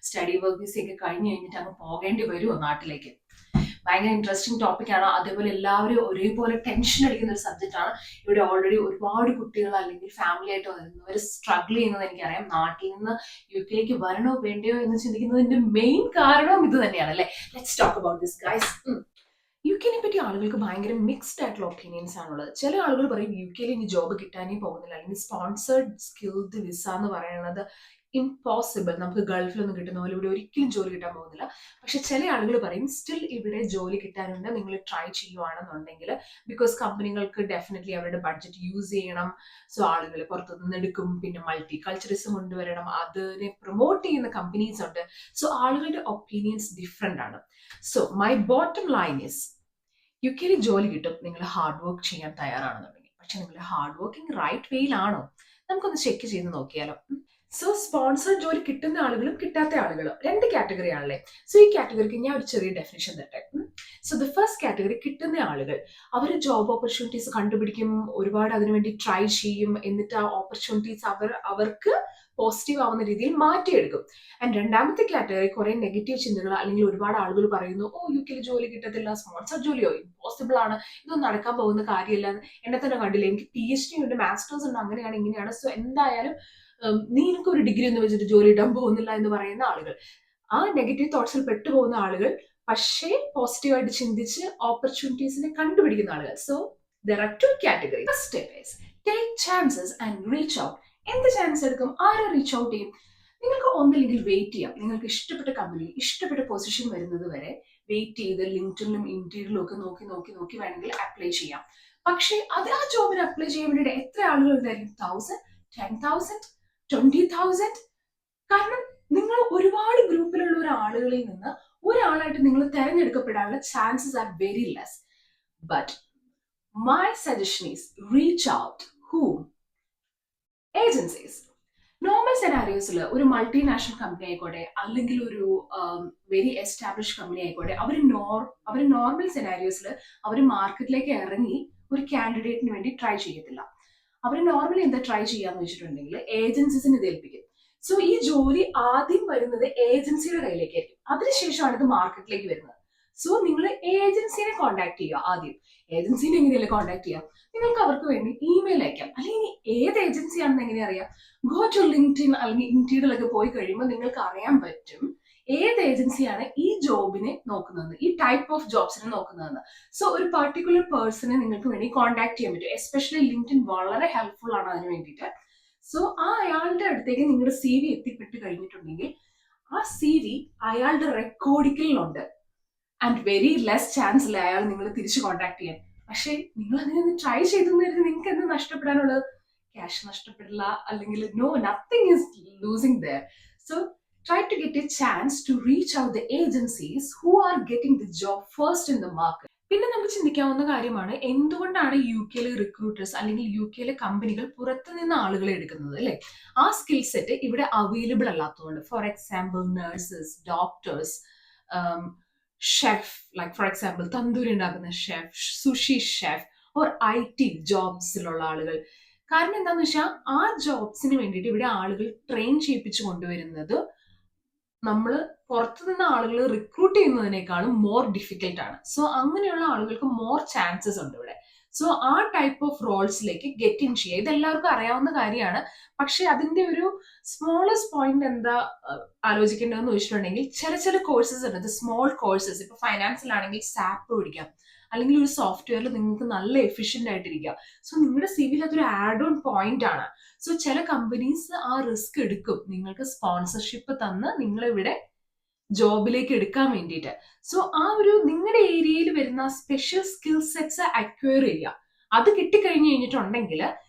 Study work visa ഒക്കെ കഴിഞ്ഞ് കഴിഞ്ഞിട്ട് അങ്ങ് പോകേണ്ടി വരുമോ നാട്ടിലേക്ക്? ഭയങ്കര ഇൻട്രസ്റ്റിംഗ് ടോപ്പിക്കാണ്. അതേപോലെ എല്ലാവരും ഒരേപോലെ ടെൻഷൻ അടിക്കുന്ന ഒരു സബ്ജക്റ്റ് ആണ്. ഇവിടെ ഓൾറെഡി ഒരുപാട് കുട്ടികൾ അല്ലെങ്കിൽ ഫാമിലി ആയിട്ട് വരുന്നവർ സ്ട്രഗിൾ ചെയ്യുന്നത് എനിക്കറിയാം. നാട്ടിൽ നിന്ന് UK വരണോ വേണ്ടയോ എന്ന് ചിന്തിക്കുന്നതിന്റെ മെയിൻ കാരണവും ഇത് തന്നെയാണ് അല്ലെ. Let's talk about this guys. UK പറ്റി ആളുകൾക്ക് ഭയങ്കര മിക്സ്ഡ് ആയിട്ടുള്ള ഒപ്പീനിയൻസ് ആണുള്ളത്. ചില ആളുകൾ പറയും UK ഇനി ജോബ് കിട്ടാനേ പോകുന്നില്ല, അല്ലെങ്കിൽ സ്പോൺസേർഡ് സ്കിൽഡ് വിസ എന്ന് പറയുന്നത് ഇംപോസിബിൾ, നമുക്ക് ഗൾഫിലൊന്നും കിട്ടുന്ന പോലെ ഇവിടെ ഒരിക്കലും ജോലി കിട്ടാൻ പോകുന്നില്ല. പക്ഷെ ചില ആളുകൾ പറയും സ്റ്റിൽ ഇവിടെ ജോലി കിട്ടാനുണ്ട്, നിങ്ങൾ ട്രൈ ചെയ്യുവാണെന്നുണ്ടെങ്കിൽ, ബിക്കോസ് കമ്പനികൾക്ക് ഡെഫിനറ്റ്ലി അവരുടെ ബഡ്ജറ്റ് യൂസ് ചെയ്യണം. സോ ആളുകൾ പുറത്തുനിന്ന് എടുക്കും, പിന്നെ മൾട്ടി കൾച്ചറിസം കൊണ്ടുവരണം, അതിനെ പ്രൊമോട്ട് ചെയ്യുന്ന കമ്പനീസ് ഉണ്ട്. സോ ആളുകളുടെ ഒപ്പീനിയൻസ് ഡിഫറെന്റ് ആണ്. So my bottom line is UK ജോലി കിട്ടും നിങ്ങൾ ഹാർഡ് വർക്ക് ചെയ്യാൻ തയ്യാറാണെന്നുണ്ടെങ്കിൽ. പക്ഷെ നിങ്ങൾ ഹാർഡ് വർക്കിംഗ് റൈറ്റ് വേയിലാണോ? നമുക്കൊന്ന് ചെക്ക് ചെയ്ത് നോക്കിയാലോ. സോ സ്പോൺസർഡ് ജോലി കിട്ടുന്ന ആളുകളും കിട്ടാത്ത ആളുകളും രണ്ട് കാറ്റഗറി ആണല്ലേ. സോ ഈ കാറ്റഗറിക്ക് ഞാൻ ഒരു ചെറിയ ഡെഫിനേഷൻ തരട്ടെ. സോ ദ ഫസ്റ്റ് കാറ്റഗറി, കിട്ടുന്ന ആളുകൾ അവർ ജോബ് ഓപ്പർച്യൂണിറ്റീസ് കണ്ടുപിടിക്കും, ഒരുപാട് അതിനുവേണ്ടി ട്രൈ ചെയ്യും, എന്നിട്ട് ആ ഓപ്പർച്യൂണിറ്റീസ് അവർക്ക് പോസിറ്റീവ് ആവുന്ന രീതിയിൽ മാറ്റിയെടുക്കും. ആൻഡ് രണ്ടാമത്തെ കാറ്റഗറി, കുറെ നെഗറ്റീവ് ചിന്തകൾ, അല്ലെങ്കിൽ ഒരുപാട് ആളുകൾ പറയുന്നു UK ജോലി കിട്ടത്തില്ല, സ്പോൺസർ ജോലിയോ ഇമ്പോസിബിൾ ആണ്, ഇതൊന്നും നടക്കാൻ പോകുന്ന കാര്യമില്ല, എന്നെ തന്നെ കണ്ടില്ല, എനിക്ക് PhD ഉണ്ട്, മാസ്റ്റേഴ്സ് ഉണ്ട്, അങ്ങനെയാണ് ഇങ്ങനെയാണ്, സോ എന്തായാലും നീ എനിക്കൊരു ഡിഗ്രി ഒന്നും വെച്ചിട്ട് ജോലി ഇടാൻ പോകുന്നില്ല എന്ന് പറയുന്ന ആളുകൾ, ആ നെഗറ്റീവ് തോട്ട്സിൽ പെട്ടുപോകുന്ന ആളുകൾ, പക്ഷേ പോസിറ്റീവായിട്ട് ചിന്തിച്ച് ഓപ്പർച്യൂണിറ്റീസിനെ കണ്ടുപിടിക്കുന്ന ആളുകൾ. So there are two categories. First step is take chances and reach out. എന്ത് ചാൻസ് എടുക്കും? ആരെ റീച്ച് ഔട്ട് ചെയ്യും? നിങ്ങൾക്ക് ഒന്നില്ലെങ്കിൽ വെയിറ്റ് ചെയ്യാം, നിങ്ങൾക്ക് ഇഷ്ടപ്പെട്ട കമ്പനി ഇഷ്ടപ്പെട്ട പൊസിഷൻ വരുന്നത് വരെ വെയിറ്റ് ചെയ്ത് ലിങ്ക്ഡിനിലും ഇൻഡീഡിലും ഒക്കെ നോക്കി നോക്കി നോക്കി വേണമെങ്കിൽ അപ്ലൈ ചെയ്യാം. പക്ഷേ അത് ആ ജോബിന് അപ്ലൈ ചെയ്യാൻ വേണ്ടിയിട്ട് എത്ര ആളുകൾ ഉണ്ടായിരിക്കും? 1000, 10,000, 20,000? കാരണം നിങ്ങൾ ഒരുപാട് ഗ്രൂപ്പിലുള്ള ഒരാളുകളിൽ നിന്ന് ഒരാളായിട്ട് നിങ്ങൾ തെരഞ്ഞെടുക്കപ്പെടാനുള്ള chances are very less. But my suggestion is reach out. Hmm? Agencies. Normal സെനാരിയോസിൽ ഒരു മൾട്ടിനാഷണൽ കമ്പനി ആയിക്കോട്ടെ, അല്ലെങ്കിൽ ഒരു വെരി എസ്റ്റാബ്ലിഷ് കമ്പനി ആയിക്കോട്ടെ, അവർ നോർമൽ സെനാരിയോസിൽ അവർ മാർക്കറ്റിലേക്ക് ഇറങ്ങി ഒരു കാൻഡിഡേറ്റിന് വേണ്ടി ട്രൈ ചെയ്യത്തില്ല. അവർ നോർമലി എന്താ ട്രൈ ചെയ്യാന്ന് വെച്ചിട്ടുണ്ടെങ്കിൽ ഏജൻസീസിന് ഇത് ഏൽപ്പിക്കും. സോ ഈ ജോലി ആദ്യം വരുന്നത് ഏജൻസിയുടെ കയ്യിലേക്കായിരിക്കും, അതിനുശേഷമാണ് ഇത് മാർക്കറ്റിലേക്ക് വരുന്നത്. സോ നിങ്ങൾ ഏജൻസിനെ കോൺടാക്ട് ചെയ്യുക ആദ്യം. ഏജൻസിനെ എങ്ങനെയല്ലേ കോൺടാക്ട് ചെയ്യാം? നിങ്ങൾക്ക് അവർക്ക് വേണ്ടി ഇമെയിൽ അയക്കാം. അല്ലെങ്കിൽ ഏത് ഏജൻസിയാണെന്ന് എങ്ങനെ അറിയാം? ഗോ ടു ലിങ്ക്ഡിൻ അല്ലെങ്കിൽ ഇൻഡീഡിലൊക്കെ പോയി കഴിയുമ്പോൾ നിങ്ങൾക്ക് അറിയാൻ പറ്റും ഏത് ഏജൻസിയാണ് ഈ ജോബിനെ നോക്കുന്നത്, ഈ ടൈപ്പ് ഓഫ് ജോബ്സിനെ നോക്കുന്നതെന്ന്. സോ ഒരു പർട്ടിക്കുലർ പേഴ്സണെ നിങ്ങൾക്ക് വേണ്ടി കോൺടാക്ട് ചെയ്യാൻ പറ്റും. എസ്പെഷ്യലി ലിങ്ക്ഡിൻ വളരെ ഹെൽപ്ഫുൾ ആണ് അതിന് വേണ്ടിയിട്ട്. സോ ആ അയാളുടെ അടുത്തേക്ക് നിങ്ങളുടെ CV എത്തിപ്പെട്ട് കഴിഞ്ഞിട്ടുണ്ടെങ്കിൽ ആ CV അയാളുടെ റെക്കോർഡിക്കലിലുണ്ട്. ആൻഡ് വെരി ലെസ് ചാൻസിൽ അയാൾ നിങ്ങൾ തിരിച്ച് കോൺടാക്ട് ചെയ്യാൻ. പക്ഷേ നിങ്ങൾ അതിനൊന്ന് ട്രൈ ചെയ്തെന്ന് കരുതി നിങ്ങൾക്ക് എന്ത് നഷ്ടപ്പെടാനുള്ളത്? ക്യാഷ് നഷ്ടപ്പെടില്ല, അല്ലെങ്കിൽ no, nothing is losing there. So try to get a chance to reach out the agencies who are getting the job first in the market. പിന്നെ നമുക്ക് ചിന്തിക്കാവുന്ന കാര്യമാണ്, എന്തുകൊണ്ടാണ് UK റിക്രൂട്ടേഴ്സ് അല്ലെങ്കിൽ UK കമ്പനികൾ പുറത്തു നിന്ന് ആളുകളെ എടുക്കുന്നത് അല്ലെ? ആ സ്കിൽ സെറ്റ് ഇവിടെ അവൈലബിൾ അല്ലാത്തതുകൊണ്ട്. For example nurses, doctors, chef, like for example tandoori ഉണ്ടാക്കുന്ന chef, sushi chef, or IT ജോബ്സിലുള്ള ആളുകൾ. കാരണം എന്താണെന്ന് വെച്ചാൽ ആ ജോബ്സിന് വേണ്ടിയിട്ട് ഇവിടെ ആളുകൾ ട്രെയിൻ ചെയ്യിപ്പിച്ചു കൊണ്ടുവരുന്നത് നമ്മൾ പുറത്തുനിന്ന് ആളുകൾ റിക്രൂട്ട് ചെയ്യുന്നതിനേക്കാളും മോർ ഡിഫിക്കൽട്ട് ആണ്. സോ അങ്ങനെയുള്ള ആളുകൾക്ക് മോർ ചാൻസസ് ഉണ്ട് ഇവിടെ. സോ ആ ടൈപ്പ് ഓഫ് റോൾസിലേക്ക് ഗെറ്റ് ഇൻ ചെയ്യുക, ഇതെല്ലാവർക്കും അറിയാവുന്ന കാര്യമാണ്. പക്ഷെ അതിന്റെ ഒരു സ്മോളസ്റ്റ് പോയിന്റ് എന്താ ആലോചിക്കേണ്ടതെന്ന് വെച്ചിട്ടുണ്ടെങ്കിൽ, ചില കോഴ്സസ് ഉണ്ട്, സ്മോൾ കോഴ്സസ്. ഇപ്പൊ ഫൈനാൻസിലാണെങ്കിൽ സാപ്പ് പഠിക്കാം, അല്ലെങ്കിൽ ഒരു സോഫ്റ്റ്വെയറിൽ നിങ്ങൾക്ക് നല്ല എഫിഷ്യന്റ് ആയിട്ടിരിക്കാം. സോ നിങ്ങളുടെ CVയിൽ അതൊരു ആഡ് ഓൺ പോയിന്റ് ആണ്. സോ ചില കമ്പനീസ് ആ റിസ്ക് എടുക്കും നിങ്ങൾക്ക് സ്പോൺസർഷിപ്പ് തന്ന് നിങ്ങളിവിടെ ജോബിലേക്ക് എടുക്കാൻ വേണ്ടിയിട്ട്. സോ ആ ഒരു നിങ്ങളുടെ ഏരിയയിൽ വരുന്ന സ്പെഷ്യൽ സ്കിൽ സെറ്റ്സ് അക്വയർ ചെയ്യുക. അത് കിട്ടിക്കഴിഞ്ഞു കഴിഞ്ഞിട്ടുണ്ടെങ്കിൽ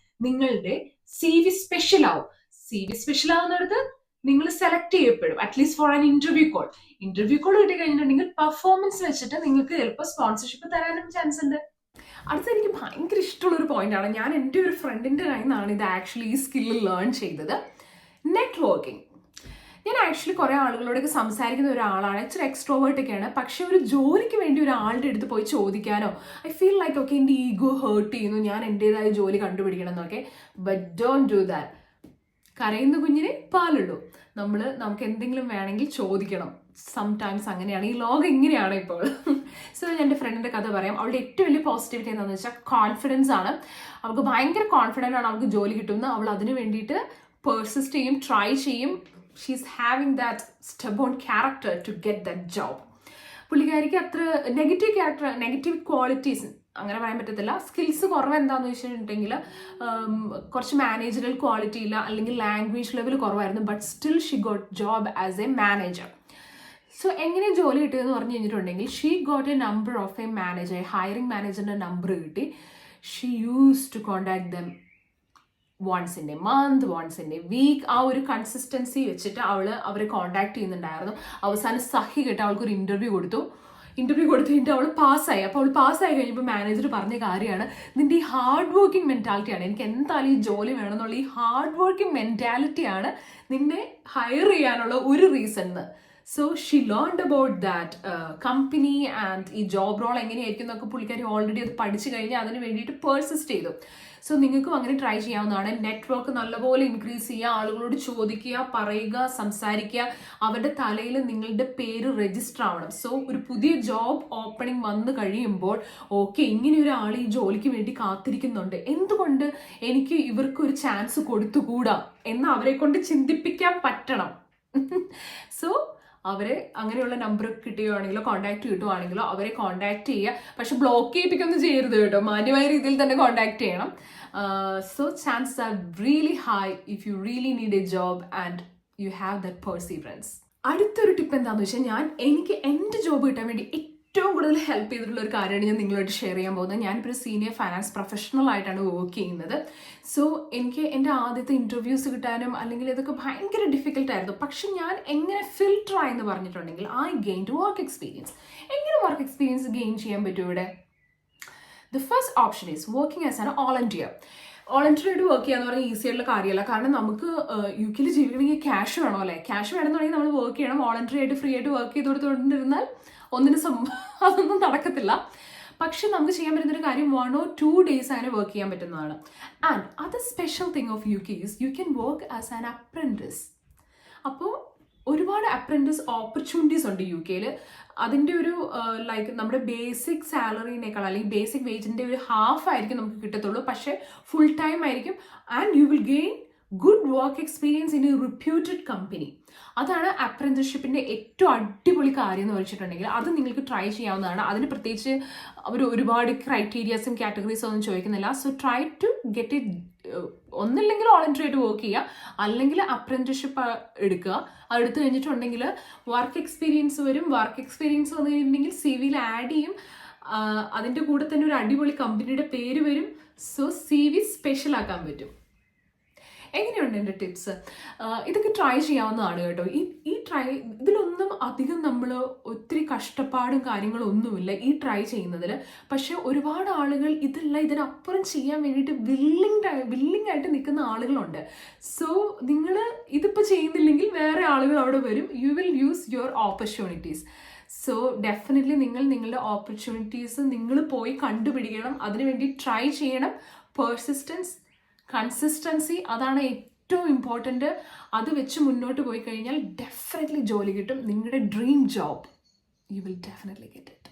നിങ്ങളുടെ CV സ്പെഷ്യൽ ആവും. CV സ്പെഷ്യൽ ആവുന്നിടത്ത് നിങ്ങൾ സെലക്ട് ചെയ്യപ്പെടും, at least for an interview call. Interview call കിട്ടി കഴിഞ്ഞിട്ടുണ്ടെങ്കിൽ പെർഫോമൻസ് വെച്ചിട്ട് നിങ്ങൾക്ക് ചിലപ്പോൾ സ്പോൺസർഷിപ്പ് തരാനും ചാൻസ് ഉണ്ട്. അടുത്ത എനിക്ക് ഭയങ്കര ഇഷ്ടമുള്ള ഒരു പോയിന്റ് ആണ്. ഞാൻ എൻ്റെ ഒരു ഫ്രണ്ടിന്റെ കയ്യിൽ നിന്നാണ് ഇത് ആക്ച്വലി ഈ സ്കില്ല് ലേൺ ചെയ്തത്. നെറ്റ്വർക്കിംഗ്. ഞാൻ ആക്ച്വലി കുറെ ആളുകളോടൊക്കെ സംസാരിക്കുന്ന ഒരാളാണ്, ഇച്ചിരി എക്സ്ട്രോവേർട്ട് ഒക്കെയാണ്. പക്ഷെ ഒരു ജോലിക്ക് വേണ്ടി ഒരാളുടെ അടുത്ത് പോയി ചോദിക്കാനോ, ഐ ഫീൽ ലൈക്ക് ഓക്കെ എൻ്റെ ഈഗോ ഹേർട്ട് ചെയ്യുന്നു, ഞാൻ എൻ്റെതായ ജോലി കണ്ടുപിടിക്കണം എന്നൊക്കെ. But don't do that. കരയുന്ന കുഞ്ഞിനെ പാലുള്ളൂ. നമുക്ക് എന്തെങ്കിലും വേണമെങ്കിൽ ചോദിക്കണം. സംടൈംസ് അങ്ങനെയാണ്, ഈ ലോകം ഇങ്ങനെയാണ് ഇപ്പോൾ. സോ ഞാൻ എൻ്റെ ഫ്രണ്ടിൻ്റെ കഥ പറയാം. അവളുടെ ഏറ്റവും വലിയ പോസിറ്റിവിറ്റി എന്താണെന്ന് വെച്ചാൽ കോൺഫിഡൻസ് ആണ്. അവൾക്ക് ഭയങ്കര കോൺഫിഡൻ്റ് ആണ് അവൾക്ക് ജോലി കിട്ടുന്നത്. അവൾ അതിന് വേണ്ടിയിട്ട് പെർസിസ്റ്റ് ചെയ്യും, ട്രൈ ചെയ്യും. She's having that stubborn character to get that job. പുള്ളിക്കാരിക്ക് അത്ര നെഗറ്റീവ് ക്വാളിറ്റീസ് അങ്ങനെ പറയാൻ പറ്റത്തില്ല. സ്കിൽസ് കുറവ് എന്താണെന്ന് വെച്ചിട്ടുണ്ടെങ്കിൽ കുറച്ച് മാനേജറൽ ക്വാളിറ്റി ഇല്ല, അല്ലെങ്കിൽ ലാംഗ്വേജ് ലെവൽ കുറവായിരുന്നു. But still she got job as a manager. So എങ്ങനെ ജോലി കിട്ടിയതെന്ന് പറഞ്ഞു കഴിഞ്ഞിട്ടുണ്ടെങ്കിൽ she got a number of a manager, hiring മാനേജറിൻ്റെ നമ്പർ കിട്ടി. She use to contact them once in a month, once in a week. ആ ഒരു consistency വെച്ചിട്ട് അവരെ കോണ്ടാക്ട് ചെയ്യുന്നുണ്ടായിരുന്നു. അവസാനം സഹി കേട്ട് അവൾക്കൊരു ഇൻ്റർവ്യൂ കൊടുത്തു കഴിഞ്ഞിട്ട് അവൾ പാസ്സായി. അപ്പോൾ അവൾ പാസ്സായി കഴിഞ്ഞപ്പോൾ മാനേജർ പറഞ്ഞ കാര്യമാണ്, നിൻ്റെ ഈ ഹാർഡ് വർക്കിംഗ് മെൻറ്റാലിറ്റിയാണ്, എനിക്ക് എന്തായാലും ഈ ജോലി വേണമെന്നുള്ള ഈ ഹാർഡ് വർക്കിംഗ് മെൻറ്റാലിറ്റിയാണ് നിന്നെ ഹയർ ചെയ്യാനുള്ള ഒരു റീസൺ എന്ന്. So she learned about that company and ഈ ജോബ് റോൾ എങ്ങനെയായിരിക്കും എന്നൊക്കെ പുള്ളിക്കാരി ഓൾറെഡി അത് പഠിച്ചു കഴിഞ്ഞാൽ അതിന് വേണ്ടിയിട്ട് പെർസിസ്റ്റ് ചെയ്തു. സോ നിങ്ങൾക്കും അങ്ങനെ ട്രൈ ചെയ്യാവുന്നതാണ്. നെറ്റ്വർക്ക് നല്ലപോലെ ഇൻക്രീസ് ചെയ്യുക, ആളുകളോട് ചോദിക്കുക, പറയുക, സംസാരിക്കുക. അവരുടെ തലയിൽ നിങ്ങളുടെ പേര് രജിസ്റ്റർ ആവണം. സോ ഒരു പുതിയ ജോബ് ഓപ്പണിംഗ് വന്നു കഴിയുമ്പോൾ ഓക്കെ, ഇങ്ങനെ ഒരാൾ ഈ ജോലിക്ക് വേണ്ടി കാത്തിരിക്കുന്നുണ്ട്, എന്തുകൊണ്ട് എനിക്ക് ഇവർക്കൊരു ചാൻസ് കൊടുത്തുകൂടാ എന്ന് അവരെ കൊണ്ട് ചിന്തിപ്പിക്കാൻ പറ്റണം. സോ അവരെ അങ്ങനെയുള്ള നമ്പർ കിട്ടുകയാണെങ്കിലോ കോൺടാക്ട് കിട്ടുവാണെങ്കിലോ അവരെ കോൺടാക്ട് ചെയ്യുക. പക്ഷെ ബ്ലോക്ക് ചെയ്യിപ്പിക്കൊന്നും ചെയ്യരുത് കേട്ടോ, മാന്യമായ രീതിയിൽ തന്നെ കോൺടാക്ട് ചെയ്യണം. So chances are really high if you really need A job and you have that perseverance. അടുത്തൊരു ടിപ്പ് എന്താണെന്ന് വെച്ചാൽ എനിക്ക് എൻ്റെ ജോബ് കിട്ടാൻ വേണ്ടി ഏറ്റവും കൂടുതൽ ഹെൽപ്പ് ചെയ്തിട്ടുള്ള ഒരു കാര്യമാണ് ഞാൻ നിങ്ങളായിട്ട് ഷെയർ ചെയ്യാൻ പോകുന്നത്. ഞാനിപ്പോൾ ഒരു സീനിയർ ഫൈനാൻസ് പ്രൊഫഷണൽ ആയിട്ടാണ് വർക്ക് ചെയ്യുന്നത്. സോ എനിക്ക് എൻ്റെ ആദ്യത്തെ ഇൻ്റർവ്യൂസ് കിട്ടാനും അല്ലെങ്കിൽ ഇതൊക്കെ ഭയങ്കര ഡിഫിക്കൽട്ടായിരുന്നു. പക്ഷെ ഞാൻ എങ്ങനെ ഫിൽട്ടർ ആയെന്ന് പറഞ്ഞിട്ടുണ്ടെങ്കിൽ ഐ ഗെയിൻഡ് വർക്ക് എക്സ്പീരിയൻസ്. എങ്ങനെ വർക്ക് എക്സ്പീരിയൻസ് ഗെയിൻ ചെയ്യാൻ പറ്റും ഇവിടെ? The first option is working as an volunteer. വോളണ്ടറിയായിട്ട് വർക്ക് ചെയ്യാന്ന് പറഞ്ഞാൽ ഈസി ആയിട്ടുള്ള കാര്യമല്ല. കാരണം നമുക്ക് യു കെയിൽ ജീവിക്കണമെങ്കിൽ ക്യാഷ് വേണോ അല്ലേ? ക്യാഷ് വേണമെന്നുണ്ടെങ്കിൽ നമ്മൾ വർക്ക് ചെയ്യണം. വോളണ്ടറി ആയിട്ട് ഫ്രീ ആയിട്ട് വർക്ക് ചെയ്ത് കൊടുത്തുകൊണ്ടിരുന്നാൽ അതൊന്നും നടക്കത്തില്ല. പക്ഷെ നമുക്ക് ചെയ്യാൻ പറ്റുന്നൊരു കാര്യം 1 or 2 days അങ്ങനെ വർക്ക് ചെയ്യാൻ പറ്റുന്നതാണ്. And other special thing of U K is you can work as an apprentice. അപ്പോൾ ഒരുപാട് അപ്രൻറ്റിസ് ഓപ്പർച്യൂണിറ്റീസ് ഉണ്ട് യു കെയിൽ. അതിൻ്റെ ഒരു ലൈക്ക് നമ്മുടെ ബേസിക് സാലറിനേക്കാൾ അല്ലെങ്കിൽ ബേസിക് വേജിൻ്റെ ഒരു ഹാഫ് ആയിരിക്കും നമുക്ക് കിട്ടത്തുള്ളൂ. പക്ഷേ ഫുൾ ടൈം ആയിരിക്കും. And you will gain good work experience in a reputed company. അതാണ് അപ്രന്റീസ്ഷിപ്പിൻ്റെ ഏറ്റവും അടിപൊളി കാര്യം എന്ന് വെച്ചിട്ടുണ്ടെങ്കിൽ അത് നിങ്ങൾക്ക് ട്രൈ ചെയ്യാവുന്നതാണ്. അതിന് പ്രത്യേകിച്ച് അവർ ഒരുപാട് ക്രൈറ്റീരിയാസും കാറ്റഗറീസും ഒന്നും ചോദിക്കുന്നില്ല. So try to get it. ഒന്നില്ലെങ്കിൽ വോളണ്ടറി ആയിട്ട് വർക്ക് ചെയ്യുക, അല്ലെങ്കിൽ അപ്രന്റീസ്ഷിപ്പ് എടുക്കുക. അതെടുത്ത് കഴിഞ്ഞിട്ടുണ്ടെങ്കിൽ വർക്ക് എക്സ്പീരിയൻസ് വരും. വർക്ക് എക്സ്പീരിയൻസ് വന്നു കഴിഞ്ഞിട്ടുണ്ടെങ്കിൽ സി വിയിൽ ആഡ് ചെയ്യും. അതിൻ്റെ കൂടെ തന്നെ ഒരു അടിപൊളി കമ്പനിയുടെ പേര് വരും. സോ സി വി സ്പെഷ്യൽ ആക്കാൻ പറ്റും. എങ്ങനെയുണ്ട് എൻ്റെ ടിപ്സ്? ഇതൊക്കെ ട്രൈ ചെയ്യാവുന്നതാണ് കേട്ടോ. ഇതിലൊന്നും അധികം നമ്മൾ ഒത്തിരി കഷ്ടപ്പാടും കാര്യങ്ങളും ഒന്നുമില്ല ഈ ട്രൈ ചെയ്യുന്നതിൽ. പക്ഷെ ഒരുപാട് ആളുകൾ ഇതിനപ്പുറം ചെയ്യാൻ വേണ്ടിയിട്ട് വില്ലിംഗ് ആയിട്ട് നിൽക്കുന്ന ആളുകളുണ്ട്. സോ നിങ്ങൾ ഇതിപ്പോൾ ചെയ്യുന്നില്ലെങ്കിൽ വേറെ ആളുകൾ അവിടെ വരും. You will use your opportunities. So definitely നിങ്ങളുടെ ഓപ്പർച്യൂണിറ്റീസ് നിങ്ങൾ പോയി കണ്ടുപിടിക്കണം. അതിനുവേണ്ടി ട്രൈ ചെയ്യണം. പെർസിസ്റ്റൻസ്, കൺസിസ്റ്റൻസി, അതാണ് ഏറ്റവും ഇമ്പോർട്ടൻറ്റ്. അത് വെച്ച് മുന്നോട്ട് പോയി കഴിഞ്ഞാൽ ഡെഫിനറ്റ്ലി ജോലി കിട്ടും. നിങ്ങളുടെ dream job you will definitely get it.